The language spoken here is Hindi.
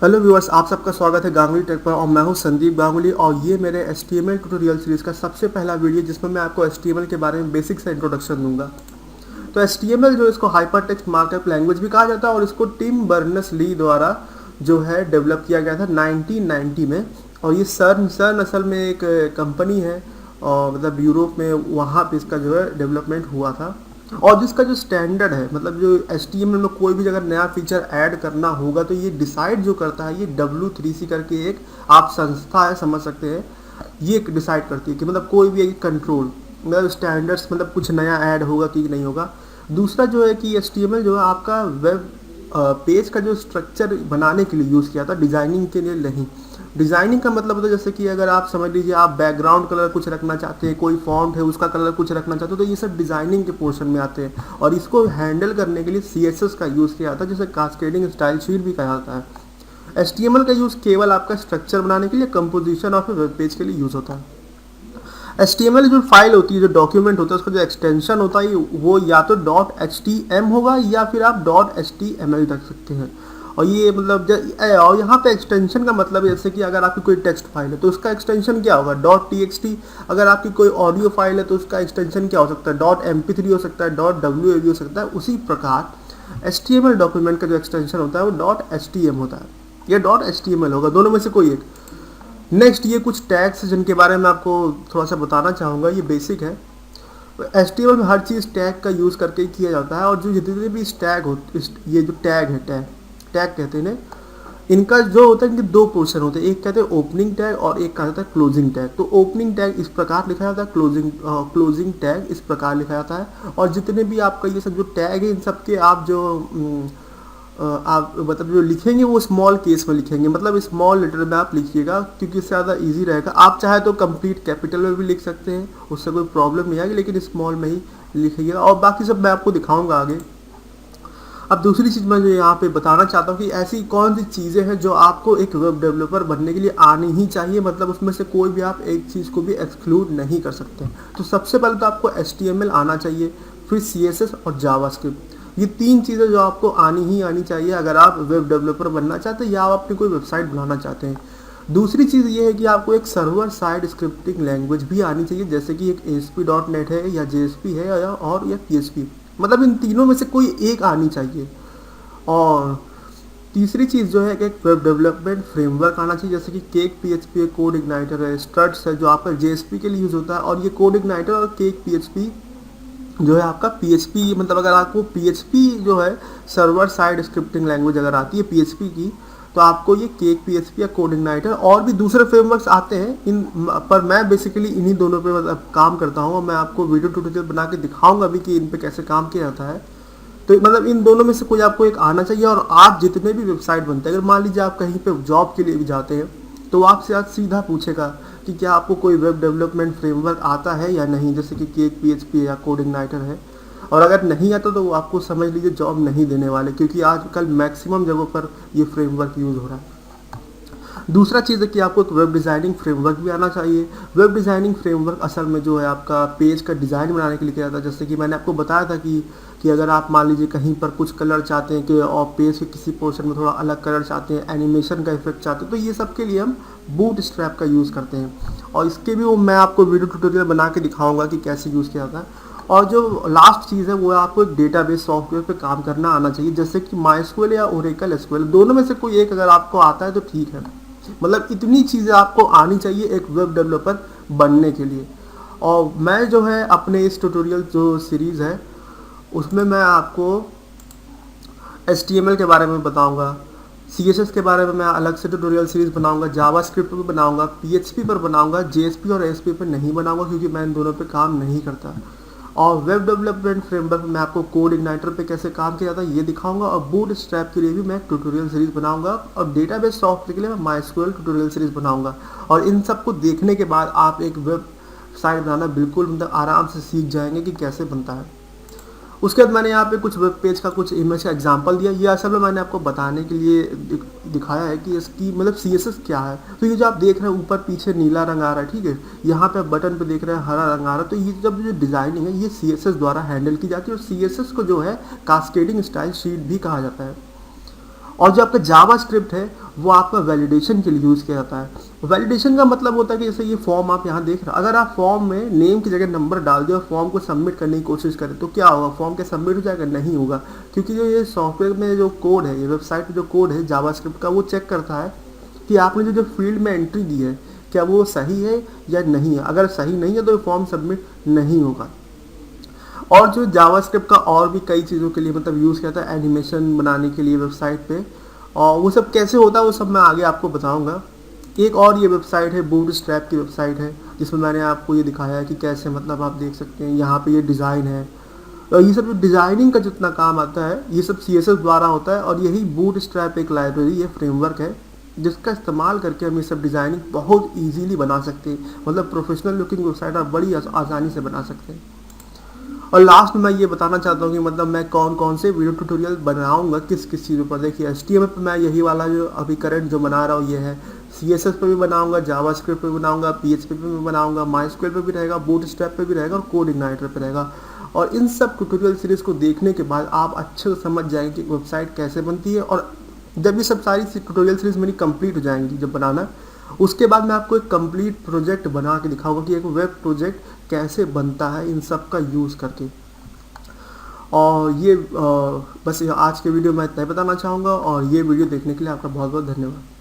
हेलो व्यूअर्स, आप सबका स्वागत है गांगुली टेक पर और मैं हूं संदीप गांगुली और ये मेरे HTML ट्यूटोरियल सीरीज़ का सबसे पहला वीडियो जिसमें मैं आपको HTML के बारे में बेसिक सा इंट्रोडक्शन दूंगा। तो HTML जो इसको हाइपर टेक्स्ट मार्कअप लैंग्वेज भी कहा जाता है और इसको टिम बर्नर्स-ली द्वारा जो है डेवलप किया गया था 1990 में। और ये सर्न असल में एक कंपनी है और मतलब यूरोप में वहाँ पे इसका जो है डेवलपमेंट हुआ था। और जिसका जो स्टैंडर्ड है मतलब जो HTML में कोई भी अगर नया फीचर ऐड करना होगा तो ये डिसाइड जो करता है ये W3C करके एक आप संस्था है समझ सकते हैं। ये डिसाइड करती है कि मतलब कोई भी एक कंट्रोल मतलब स्टैंडर्ड्स मतलब कुछ नया ऐड होगा कि नहीं होगा। दूसरा जो है कि HTML जो है आपका वेब पेज का जो स्ट्रक्चर बनाने के लिए यूज़ किया था, डिज़ाइनिंग के लिए नहीं। डिज़ाइनिंग का मतलब होता है जैसे कि अगर आप समझ लीजिए आप बैकग्राउंड कलर कुछ रखना चाहते हैं, कोई फॉन्ट है उसका कलर कुछ रखना चाहते हो तो ये सब डिज़ाइनिंग के पोर्शन में आते हैं। और इसको हैंडल करने के लिए CSS का यूज़ किया जाता है जिसे कास्केडिंग स्टाइल शीट भी कहा जाता है। HTML का यूज़ केवल आपका स्ट्रक्चर बनाने के लिए, composition of A web page के लिए यूज़ होता है। HTML जो फाइल होती है, जो डॉक्यूमेंट होता है, उसका जो एक्सटेंशन होता है वो या तो .htm होगा या फिर आप .html रख सकते हैं। और ये मतलब और यहाँ पे एक्सटेंशन का मतलब है जैसे कि अगर आपकी कोई टेक्स्ट फाइल है तो उसका एक्सटेंशन क्या होगा .txt। अगर आपकी कोई ऑडियो फाइल है तो उसका एक्सटेंशन क्या हो सकता है .mp3 हो सकता है .wav हो सकता है। उसी प्रकार HTML डॉक्यूमेंट का जो एक्सटेंशन होता है वो .htm होता है या .html होगा, दोनों में से कोई एक। नेक्स्ट ये कुछ टैग्स जिनके बारे में आपको थोड़ा सा बताना चाहूँगा, ये बेसिक है। HTML में हर चीज़ टैग का यूज़ करके ही किया जाता है और जो जितने भी टैग हो ये जो टैग है टैग कहते हैं इन्हें, इनका जो होता है इनके दो पोर्शन होते हैं, एक कहते हैं ओपनिंग टैग और एक कहता है क्लोजिंग टैग। तो ओपनिंग टैग इस प्रकार लिखा जाता है, क्लोजिंग टैग इस प्रकार लिखा जाता है। और जितने भी आपका ये सब जो टैग है इन सब के आप जो आप मतलब जो लिखेंगे वो स्मॉल केस में लिखेंगे, मतलब स्मॉल लेटर में आप लिखिएगा क्योंकि इससे ज़्यादा इजी रहेगा। आप चाहे तो कंप्लीट कैपिटल में भी लिख सकते हैं, उससे कोई प्रॉब्लम नहीं आएगी, लेकिन स्मॉल में ही लिखिएगा और बाकी सब मैं आपको दिखाऊंगा आगे। अब दूसरी चीज़ मैं जो यहाँ पे बताना चाहता हूँ कि ऐसी कौन सी चीज़ें हैं जो आपको एक वेब डेवलपर बनने के लिए आनी ही चाहिए, मतलब उसमें से कोई भी आप एक चीज़ को भी एक्सक्लूड नहीं कर सकते। तो सबसे पहले तो आपको HTML आना चाहिए, फिर CSS और जावास्क्रिप्ट। ये तीन चीज़ें जो आपको आनी चाहिए अगर आप वेब डेवलपर बनना चाहते हैं या आप अपनी कोई वेबसाइट बनाना चाहते हैं। दूसरी चीज़ ये है कि आपको एक सर्वर साइड स्क्रिप्टिंग लैंग्वेज भी आनी चाहिए, जैसे कि एक ASP.NET है या JSP है या PHP, मतलब इन तीनों में से कोई एक आनी चाहिए। और तीसरी चीज़ जो है कि एक वेब डेवलपमेंट फ्रेमवर्क आना चाहिए, जैसे कि केक PHP है, कोड इग्नाइटर है, स्ट्रट्स है जो आपका JSP के लिए यूज़ होता है। और ये कोड इग्नाइटर और केक PHP जो है आपका PHP, मतलब अगर आपको PHP जो है सर्वर साइड स्क्रिप्टिंग लैंग्वेज अगर आती है PHP की तो आपको ये केक PHP या कोड इग्नाइटर और भी दूसरे फ्रेमवर्क्स आते हैं इन पर मैं बेसिकली इन्हीं दोनों पे मतलब काम करता हूँ और मैं आपको वीडियो ट्यूटोरियल बना के दिखाऊंगा भी कि इन पे कैसे काम किया जाता है। तो मतलब इन दोनों में से कोई आपको एक आना चाहिए। और आप जितने भी वेबसाइट बनते हैं, अगर मान लीजिए आप कहीं पे जॉब के लिए भी जाते हैं तो आपसे आज सीधा पूछेगा कि क्या आपको कोई वेब डेवलपमेंट फ्रेमवर्क आता है या नहीं, जैसे कि केक PHP या कोड इग्नाइटर है। और अगर नहीं आता तो वो आपको समझ लीजिए जॉब नहीं देने वाले, क्योंकि आजकल मैक्सिमम जगहों पर ये फ्रेमवर्क यूज़ हो रहा है। दूसरा चीज़ है कि आपको एक वेब डिज़ाइनिंग फ्रेमवर्क भी आना चाहिए। वेब डिज़ाइनिंग फ्रेमवर्क असल में जो है आपका पेज का डिज़ाइन बनाने के लिए किया जाता है, जैसे कि मैंने आपको बताया था कि अगर आप मान लीजिए कहीं पर कुछ कलर चाहते हैं कि और पेज के किसी पोर्शन में थोड़ा अलग कलर चाहते हैं, एनिमेशन का इफेक्ट चाहते हैं, तो ये सब के लिए हम बूटस्ट्रैप का यूज़ करते हैं। और इसके भी वो मैं आपको वीडियो ट्यूटोरियल बना के दिखाऊंगा कि कैसे यूज़ किया जाता है। और जो लास्ट चीज़ है वो है आपको एक डेटाबेस सॉफ्टवेयर पे काम करना आना चाहिए, जैसे कि MySQL या Oracle SQL, दोनों में से कोई एक अगर आपको आता है तो ठीक है। मतलब इतनी चीज़ें आपको आनी चाहिए एक वेब डेवलपर बनने के लिए। और मैं जो है अपने इस ट्यूटोरियल जो सीरीज़ है उसमें मैं आपको HTML के बारे में बताऊंगा, CSS के बारे में मैं अलग से ट्यूटोरियल सीरीज़ बनाऊंगा, जावास्क्रिप्ट पर बनाऊंगा, PHP पर बनाऊंगा, JSP और ASP पर नहीं बनाऊंगा क्योंकि मैं इन दोनों पे काम नहीं करता। और वेब डेवलपमेंट फ्रेमवर्क में आपको कोड इग्नाइटर पे कैसे काम किया जाता है ये दिखाऊंगा। और बूटस्ट्रैप के लिए भी मैं ट्यूटोरियल सीरीज़ बनाऊंगा और डेटाबेस सॉफ्टवेयर के लिए मैं MySQL ट्यूटोरियल सीरीज़ बनाऊंगा। और इन सब को देखने के बाद आप एक वेब साइट बनाना बिल्कुल मतलब आराम से सीख जाएंगे कि कैसे बनता है। उसके बाद मैंने यहाँ पे कुछ वेब पेज का कुछ इमेज का एग्जांपल दिया। ये असल में मैंने आपको बताने के लिए दिखाया है कि इसकी मतलब CSS क्या है। तो ये जो आप देख रहे हैं ऊपर पीछे नीला रंग आ रहा है, ठीक है, यहाँ पे आप बटन पे देख रहे हैं हरा रंग आ रहा है, तो ये जब जो डिज़ाइनिंग है ये CSS द्वारा हैंडल की जाती है। और CSS को जो है कास्केडिंग स्टाइल शीट भी कहा जाता है। और जो आपका जावा स्क्रिप्ट है वो आपका वैलिडेशन के लिए यूज़ किया जाता है। वैलिडेशन का मतलब होता है कि जैसे ये फॉर्म आप यहाँ देख रहे हो, अगर आप फॉर्म में नेम की जगह नंबर डाल दें और फॉर्म को सबमिट करने की कोशिश करें तो क्या होगा, फॉर्म क्या सबमिट हो जाएगा? नहीं होगा, क्योंकि जो ये सॉफ्टवेयर में जो कोड है, ये वेबसाइट में जो कोड है जावा स्क्रिप्ट का, वो चेक करता है कि आपने जो फील्ड में एंट्री दी है क्या वो सही है या नहीं है। अगर सही नहीं है तो फॉर्म सबमिट नहीं होगा। और जो जावास्क्रिप्ट का और भी कई चीज़ों के लिए मतलब यूज़ किया था, एनिमेशन बनाने के लिए वेबसाइट पे, और वो सब कैसे होता है वो सब मैं आगे आपको बताऊंगा। एक और ये वेबसाइट है, बूटस्ट्रैप की वेबसाइट है, जिसमें मैंने आपको ये दिखाया है कि कैसे मतलब आप देख सकते हैं यहाँ पे ये डिज़ाइन है। और ये सब जो डिज़ाइनिंग का जितना काम आता है ये सब CSS द्वारा होता है, और यही बूटस्ट्रैप एक लाइब्रेरी है, फ्रेमवर्क है, जिसका इस्तेमाल करके हम ये सब डिज़ाइनिंग बहुत ईजीली बना सकते हैं। मतलब प्रोफेशनल लुकिंग वेबसाइट आप बड़ी आसानी से बना सकते हैं। और लास्ट में मैं ये बताना चाहता हूँ कि मतलब मैं कौन कौन से वीडियो ट्यूटोरियल बनाऊंगा किस किस चीज़ों पर। देखिए HTML पे मैं यही वाला जो अभी करंट जो बना रहा हूँ ये है, CSS पे भी बनाऊंगा, जावास्क्रिप्ट पे भी बनाऊंगा, PHP पे भी बनाऊंगा, MySQL पे भी रहेगा, बूटस्ट्रैप पे भी रहेगा और कोड इग्नाइटर पे रहेगा। और इन सब ट्यूटोरियल सीरीज़ को देखने के बाद आप अच्छे से समझ जाएंगे कि वेबसाइट कैसे बनती है। और जब ये सब सारी ट्यूटोरियल सीरीज़ मेरी कंप्लीट हो जाएंगी जब बनाना, उसके बाद मैं आपको एक कंप्लीट प्रोजेक्ट बना के दिखाऊंगा कि एक वेब प्रोजेक्ट कैसे बनता है इन सब का यूज़ करके। और ये बस आज के वीडियो में इतना ही बताना चाहूँगा, और ये वीडियो देखने के लिए आपका बहुत बहुत धन्यवाद।